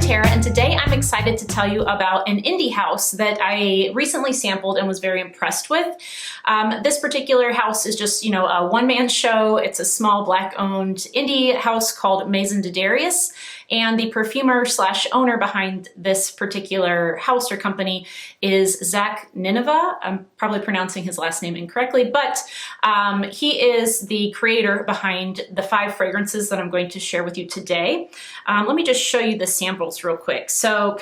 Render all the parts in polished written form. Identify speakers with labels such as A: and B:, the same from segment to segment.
A: Tara, and today I'm excited to tell you about an indie house that I recently sampled and was very impressed with. This particular house is just, a one-man show. It's a small Black-owned indie house called Maison de Darius, and the perfumer slash owner behind this particular house or company is Zach Nineveh. I'm probably pronouncing his last name incorrectly, but he is the creator behind the 5 fragrances that I'm going to share with you today. Let me just show you the samples real quick. So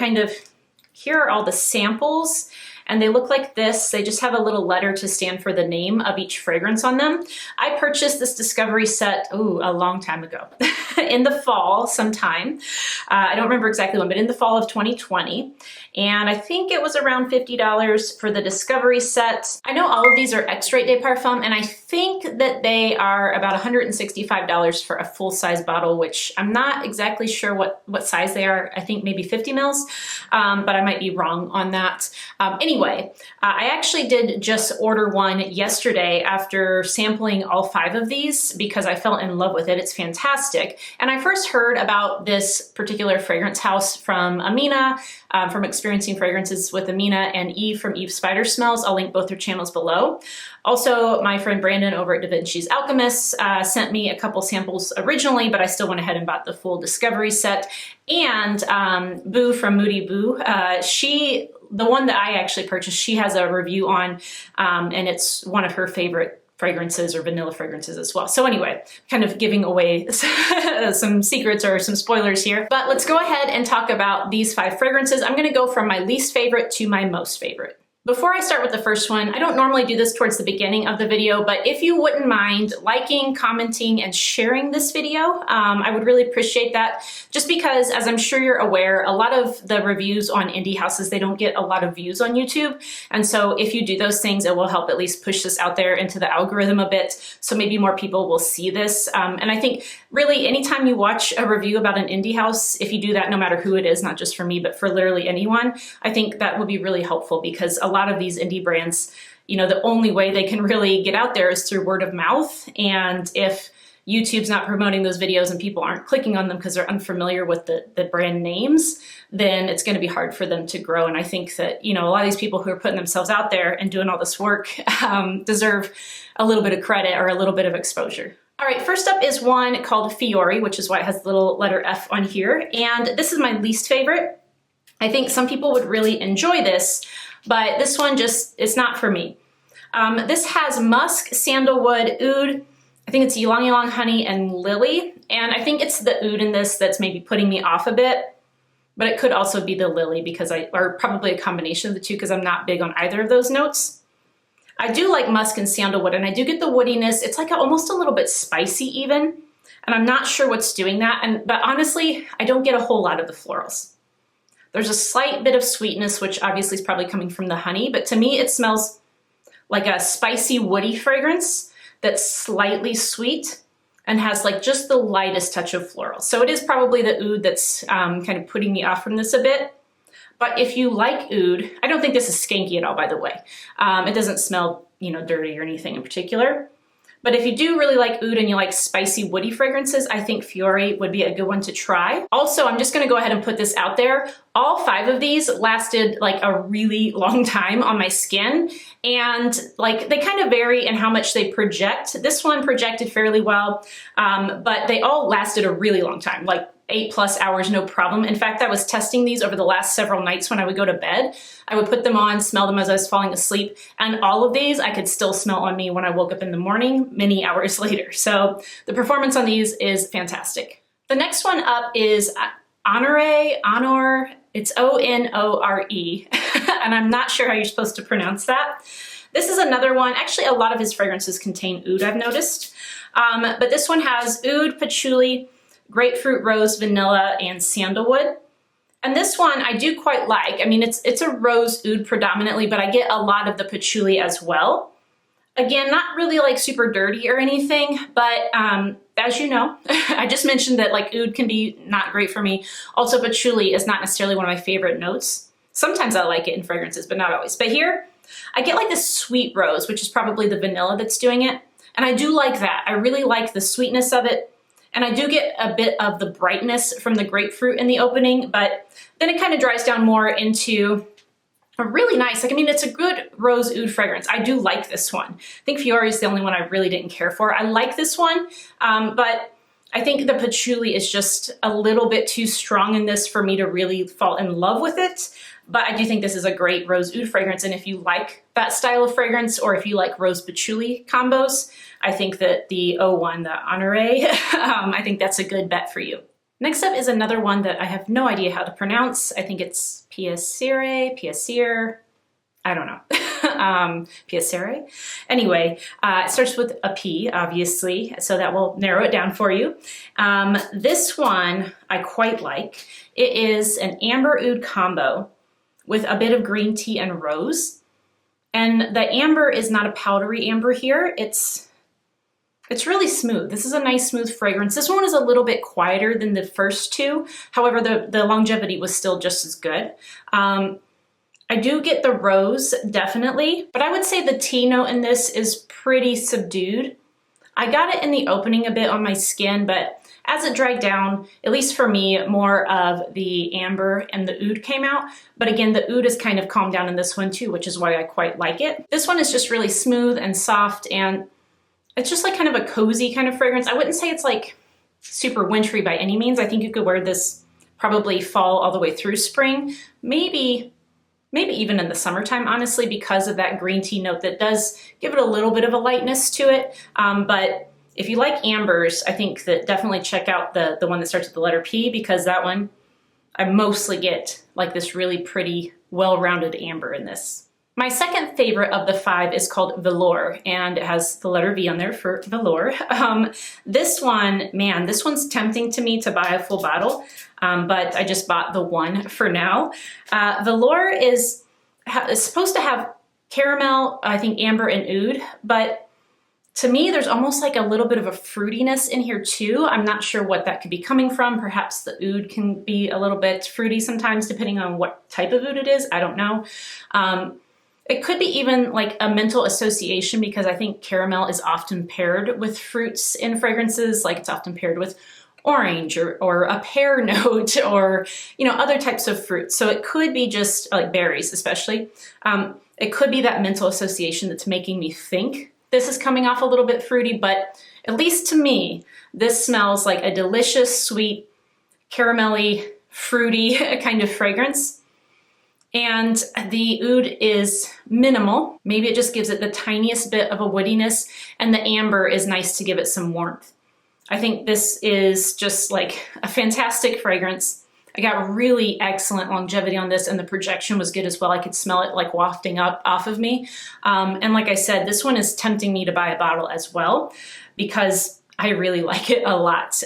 A: here are all the samples, and they look like this. They just have a little letter to stand for the name of each fragrance on them. I purchased this discovery set, a long time ago, in the fall sometime. I don't remember exactly when, but in the fall of 2020. And I think it was around $50 for the discovery set. I know all of these are Extrait de Parfum, and I think that they are about $165 for a full-size bottle, which I'm not exactly sure what size they are. I think maybe 50 mils, but I might be wrong on that. Anyway, I actually did just order one yesterday after sampling all 5 of these because I fell in love with it. It's fantastic. And I first heard about this particular fragrance house from Amina, from Experiencing Fragrances with Amina, and Eve from Eve Spider Smells. I'll link both their channels below. Also, my friend Brandon over at Da Vinci's Alchemist sent me a couple samples originally, but I still went ahead and bought the full discovery set. And Boo from Moody Boo, the one that I actually purchased, she has a review on, and it's one of her favorite fragrances or vanilla fragrances as well. So anyway, kind of giving away some secrets or some spoilers here, but let's go ahead and talk about these 5 fragrances. I'm gonna go from my least favorite to my most favorite. Before I start with the first one, I don't normally do this towards the beginning of the video, but if you wouldn't mind liking, commenting, and sharing this video, I would really appreciate that. Just because, as I'm sure you're aware, a lot of the reviews on indie houses, they don't get a lot of views on YouTube. And so if you do those things, it will help at least push this out there into the algorithm a bit. So maybe more people will see this. And I think really anytime you watch a review about an indie house, if you do that, no matter who it is, not just for me, but for literally anyone, I think that would be really helpful because a lot of these indie brands, the only way they can really get out there is through word of mouth. And if YouTube's not promoting those videos and people aren't clicking on them because they're unfamiliar with the brand names, then it's going to be hard for them to grow. And I think that, a lot of these people who are putting themselves out there and doing all this work deserve a little bit of credit or a little bit of exposure. All right, first up is one called Fiore, which is why it has the little letter F on here. And this is my least favorite. I think some people would really enjoy this, but this one it's not for me. This has musk, sandalwood, oud, I think it's ylang ylang honey, and lily. And I think it's the oud in this that's maybe putting me off a bit, but it could also be the lily or probably a combination of the two because I'm not big on either of those notes. I do like musk and sandalwood, and I do get the woodiness. It's like almost a little bit spicy even, and I'm not sure what's doing that. But honestly, I don't get a whole lot of the florals. There's a slight bit of sweetness, which obviously is probably coming from the honey, but to me it smells like a spicy, woody fragrance that's slightly sweet and has just the lightest touch of floral. So it is probably the oud that's kind of putting me off from this a bit. But if you like oud, I don't think this is skanky at all, by the way. It doesn't smell, dirty or anything in particular. But if you do really like oud and you like spicy, woody fragrances, I think Fiore would be a good one to try. Also, I'm just gonna go ahead and put this out there. All 5 of these lasted a really long time on my skin, and they kind of vary in how much they project. This one projected fairly well, but they all lasted a really long time, 8+ hours, no problem. In fact, I was testing these over the last several nights when I would go to bed. I would put them on, smell them as I was falling asleep, and all of these I could still smell on me when I woke up in the morning, many hours later. So the performance on these is fantastic. The next one up is Onore. It's O-N-O-R-E, and I'm not sure how you're supposed to pronounce that. This is another one. Actually, a lot of his fragrances contain oud, I've noticed. But this one has oud, patchouli, grapefruit, rose, vanilla, and sandalwood. And this one I do quite like. I mean, it's a rose oud predominantly, but I get a lot of the patchouli as well. Again, not really super dirty or anything, but as you know, I just mentioned that oud can be not great for me. Also, patchouli is not necessarily one of my favorite notes. Sometimes I like it in fragrances, but not always. But here, I get this sweet rose, which is probably the vanilla that's doing it. And I do like that. I really like the sweetness of it. And I do get a bit of the brightness from the grapefruit in the opening, but then it kind of dries down more into a really nice, like, I mean, it's a good rose oud fragrance. I do like this one. I think Fiore is the only one I really didn't care for. I like this one, but I think the patchouli is just a little bit too strong in this for me to really fall in love with it. But I do think this is a great rose oud fragrance. And if you like that style of fragrance, or if you like rose patchouli combos, I think that the O1, the Onore, I think that's a good bet for you. Next up is another one that I have no idea how to pronounce. I think it's Piacere, I don't know. Piacere. Anyway, it starts with a P, obviously, so that will narrow it down for you. This one I quite like. It is an amber oud combo with a bit of green tea and rose. And the amber is not a powdery amber here. It's really smooth. This is a nice smooth fragrance. This one is a little bit quieter than the first two. However, the longevity was still just as good. I do get the rose, definitely, but I would say the tea note in this is pretty subdued. I got it in the opening a bit on my skin, but as it dried down, at least for me, more of the amber and the oud came out. But again, the oud is kind of calmed down in this one too, which is why I quite like it. This one is just really smooth and soft, and it's just like kind of a cozy kind of fragrance. I wouldn't say it's like super wintry by any means. I think you could wear this probably fall all the way through spring, maybe even in the summertime, honestly, because of that green tea note that does give it a little bit of a lightness to it. But if you like ambers, I think that definitely check out the one that starts with the letter P, because that one, I mostly get like this really pretty, well-rounded amber in this. My second favorite of the 5 is called Velour, and it has the letter V on there for Velour. This one, man, this one's tempting to me to buy a full bottle, but I just bought the one for now. Velour is supposed to have caramel, I think amber and oud, but to me, there's almost like a little bit of a fruitiness in here too. I'm not sure what that could be coming from. Perhaps the oud can be a little bit fruity sometimes, depending on what type of oud it is. I don't know. It could be even like a mental association, because I think caramel is often paired with fruits in fragrances. Like it's often paired with orange or a pear note, or, you know, other types of fruits. So it could be just like berries, especially. It could be that mental association that's making me think this is coming off a little bit fruity, but at least to me, this smells like a delicious, sweet, caramelly, fruity kind of fragrance. And the oud is minimal. Maybe it just gives it the tiniest bit of a woodiness, and the amber is nice to give it some warmth. I think this is just like a fantastic fragrance. I got really excellent longevity on this, and the projection was good as well. I could smell it like wafting up off of me. And like I said, this one is tempting me to buy a bottle as well, because I really like it a lot.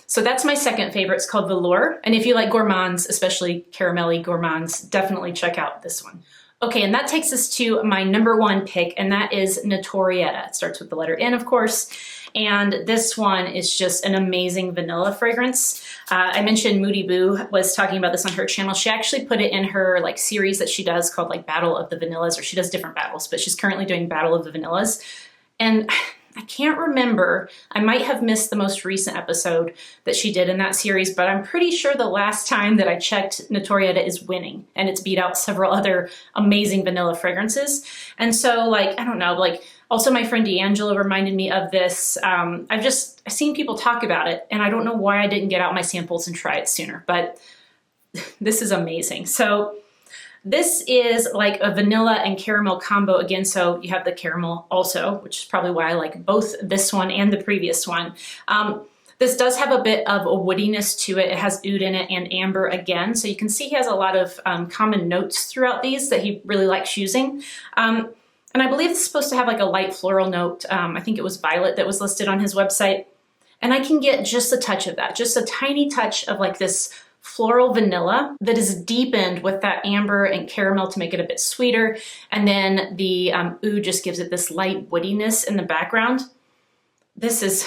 A: So that's my second favorite. It's called Velour. And if you like gourmands, especially caramelly gourmands, definitely check out this one. Okay, and that takes us to my number 1 pick, and that is Notorieta. It starts with the letter N, of course. And this one is just an amazing vanilla fragrance. I mentioned Moody Boo was talking about this on her channel. She actually put it in her like series that she does called like Battle of the Vanillas, or she does different battles, but she's currently doing Battle of the Vanillas. And I can't remember, I might have missed the most recent episode that she did in that series, but I'm pretty sure the last time that I checked, Notorieta is winning, and it's beat out several other amazing vanilla fragrances. And so like, I don't know, like also my friend D'Angelo reminded me of this. I've seen people talk about it, and I don't know why I didn't get out my samples and try it sooner, but this is amazing. So this is like a vanilla and caramel combo again. So you have the caramel also, which is probably why I like both this one and the previous one. This does have a bit of a woodiness to it. It has oud in it and amber again. So you can see he has a lot of common notes throughout these that he really likes using. And I believe it's supposed to have like a light floral note. I think it was violet that was listed on his website. And I can get just a touch of that, just a tiny touch of like this floral vanilla that is deepened with that amber and caramel to make it a bit sweeter. And then the oud just gives it this light woodiness in the background. It's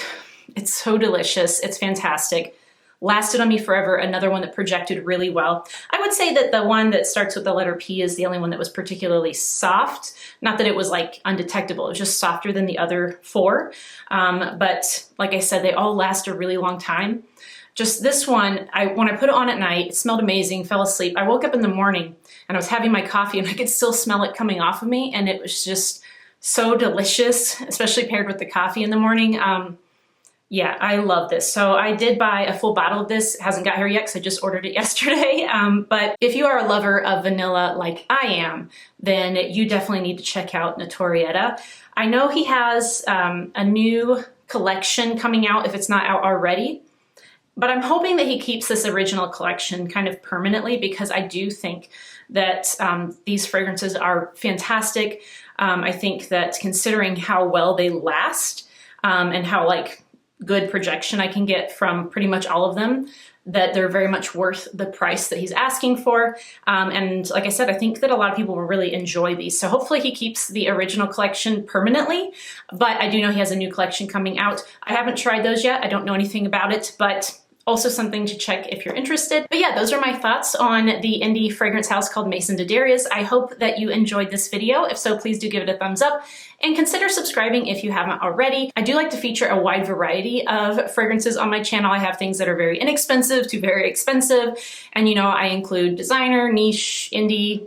A: so delicious. It's fantastic. lasted on me forever, another one that projected really well. I would say that the one that starts with the letter P is the only one that was particularly soft. Not that it was like undetectable, it was just softer than the other 4. But like I said, they all last a really long time. Just this one, when I put it on at night, it smelled amazing, fell asleep. I woke up in the morning and I was having my coffee and I could still smell it coming off of me, and it was just so delicious, especially paired with the coffee in the morning. Yeah, I love this. So I did buy a full bottle of this. It hasn't got here yet because I just ordered it yesterday. But if you are a lover of vanilla like I am, then you definitely need to check out Notorieta. I know he has a new collection coming out if it's not out already. But I'm hoping that he keeps this original collection kind of permanently, because I do think that these fragrances are fantastic. I think that considering how well they last and how like good projection I can get from pretty much all of them, that they're very much worth the price that he's asking for. And like I said, I think that a lot of people will really enjoy these. So hopefully he keeps the original collection permanently, but I do know he has a new collection coming out. I haven't tried those yet. I don't know anything about it, but also something to check if you're interested. But yeah, those are my thoughts on the indie fragrance house called Maison de Darius. I hope that you enjoyed this video. If so, please do give it a thumbs up and consider subscribing if you haven't already. I do like to feature a wide variety of fragrances on my channel. I have things that are very inexpensive to very expensive. And you know, I include designer, niche, indie,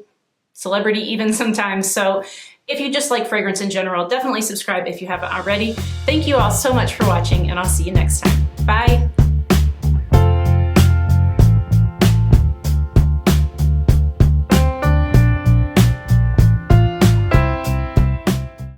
A: celebrity even sometimes. So if you just like fragrance in general, definitely subscribe if you haven't already. Thank you all so much for watching, and I'll see you next time. Bye.